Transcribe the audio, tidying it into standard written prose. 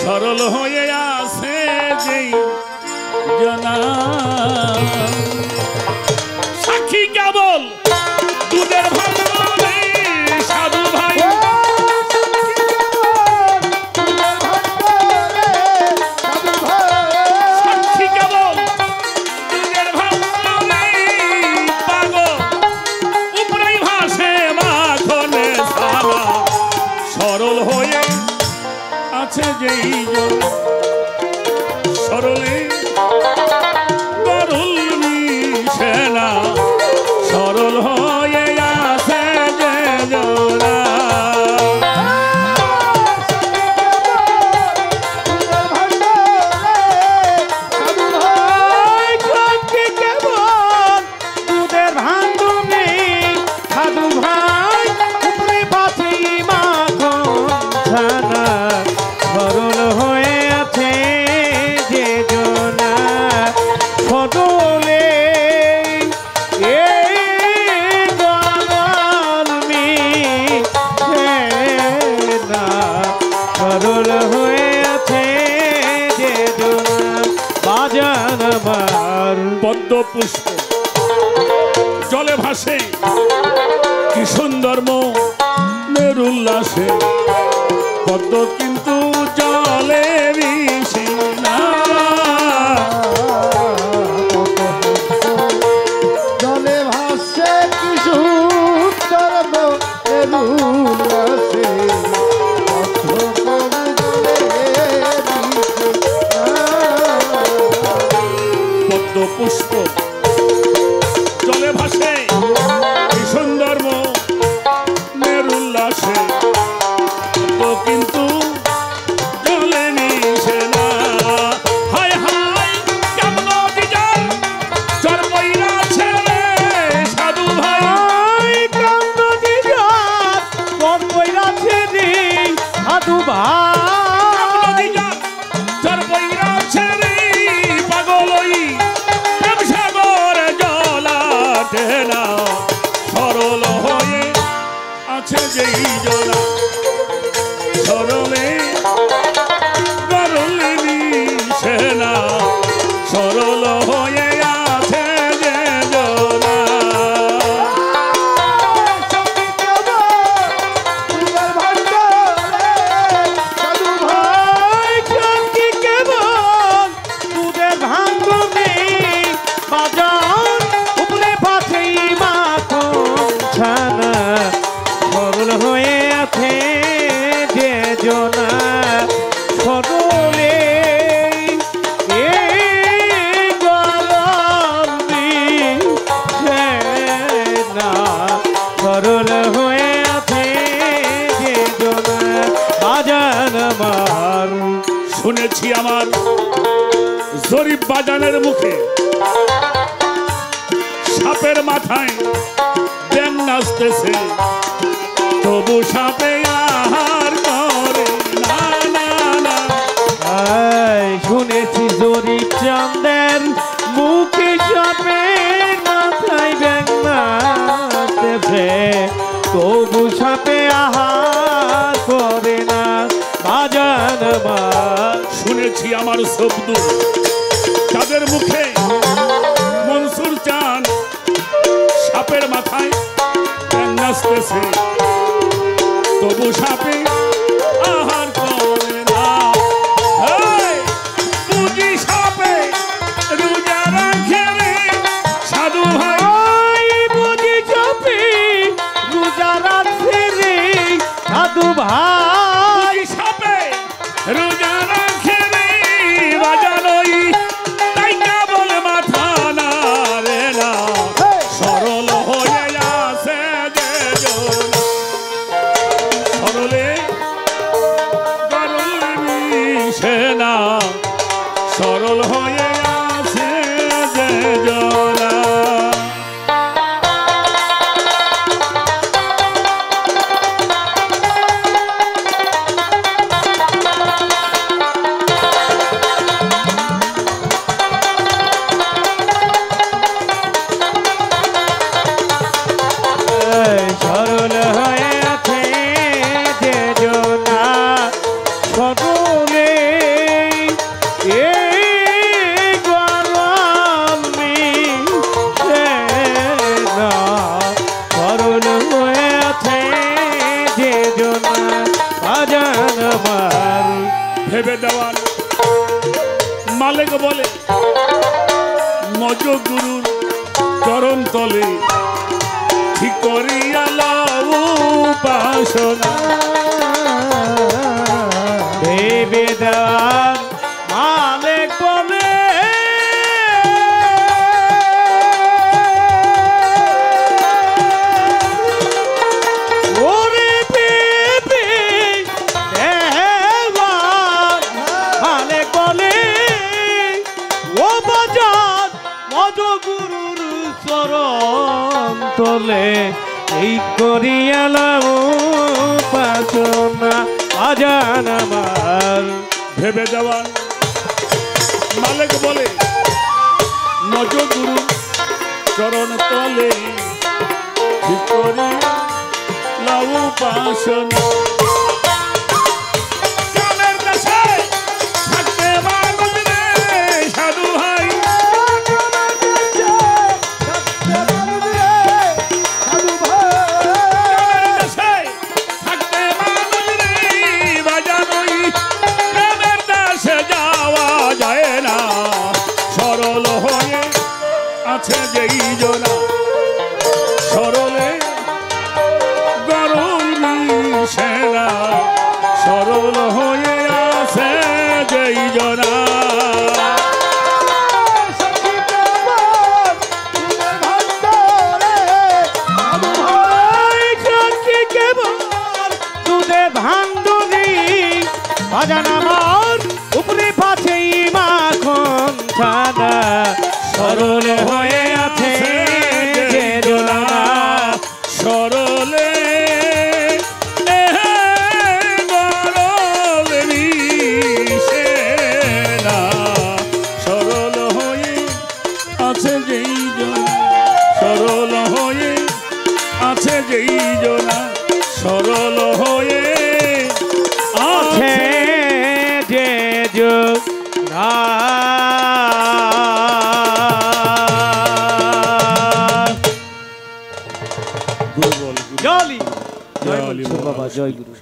সরল হয়ে আছে যেই জনা সাক্ষী কেবল দুধের ভান্ডারে সাধু ভাই সাক্ষী কেবল দুধের ভান্ডারে পাগল উপরে ভাসে মাখনে সারা সরল হয়ে আছে যেই জনা সরলে গরুল মিশে না সরল হয়ে আছে যে জনা পদ্ম পুষ্প জলে ভাসে কি সুন্দর মনের উল্লাসে পদ্ম কিন্তু জলে মিশে না জলে ভাসে কি সুন্দর মনের উল্লাসে পদ্ম পুষ্প জলে ভাসে কি সুন্দর মনের উল্লাসে তো কিন্তু জলে মিশে না হায় হায় কেমন দিজার চর বইরা ছেলে সাধু ভাই কেমন দিজার চর বইরা ছেলে সাধু ভাই চর বইরা ছেলে পাগলই প্রেম সাগর জলাতে না সরল হয়ে আছে যেই জনা সরলে গরুল মিশে না সরল হয়ে আছে যে জনা শুনেছি আমার জরিপ বাজানের মুখে সাপের মাথায় ব্যাং নাচতেছে তবু সাপে আহার করে না না না শুনেছি জরিপ চাঁদের মুখে সাপের মাথায় ব্যাং নাচতেছে তবু সাপে আহার করে না বাজান মা শুনেছি আমার শব্দ তাদের মুখে মনসুর চান সাপের মাথায় নাচতেছে তবু সাপে আহার করে না পুঁজি সাপে রোজা রাখে রে সাধু ভাই বুঝি সাপে রোজা রাখে রে সাধু ভাই সাপে রোজা রাখে রে বাজানোই তাই কেবল মাথা না রে না সরল হয়ে আছে যে সরলে গরুল মিশে না সরল হয়ে আছে যে জনা সরল হয়ে আছে যে জনা সকলে আমার ভেবে দেওয়ান মালিক বলে মজ গুরুর চরণ তলে ঠিক করিয়া লও উপাসনা ভেবে দেওয়ার মালিক বলে ওরে ভেবে দেওয়ার মালিক বলে ও বাজার মজ গুরুর চরণ তলে এই করিয়ালাম উপাসনা আজান আমার ভেবে দেওয়ান মালিক বলে মজ গুরু চরণ তলে ঠিক করিয়া লও উপাসনা কামের দেশে থাকতে মানুষ রে সাধু ভাই আছে যেই জনা সরলে গরুর সেনা সরল হয়ে আছে যেই জনা বাজান আমার উপরে পাছে মাখন ছানা সরল হয়ে আছে যে জোনা সরলে সেনা সরল হয়ে আছে যেই জনা সরল হয়ে আছে যেই জনা সরল হয়ে আছে যে জোনা জয় গুরু বাবা জয় গুরু।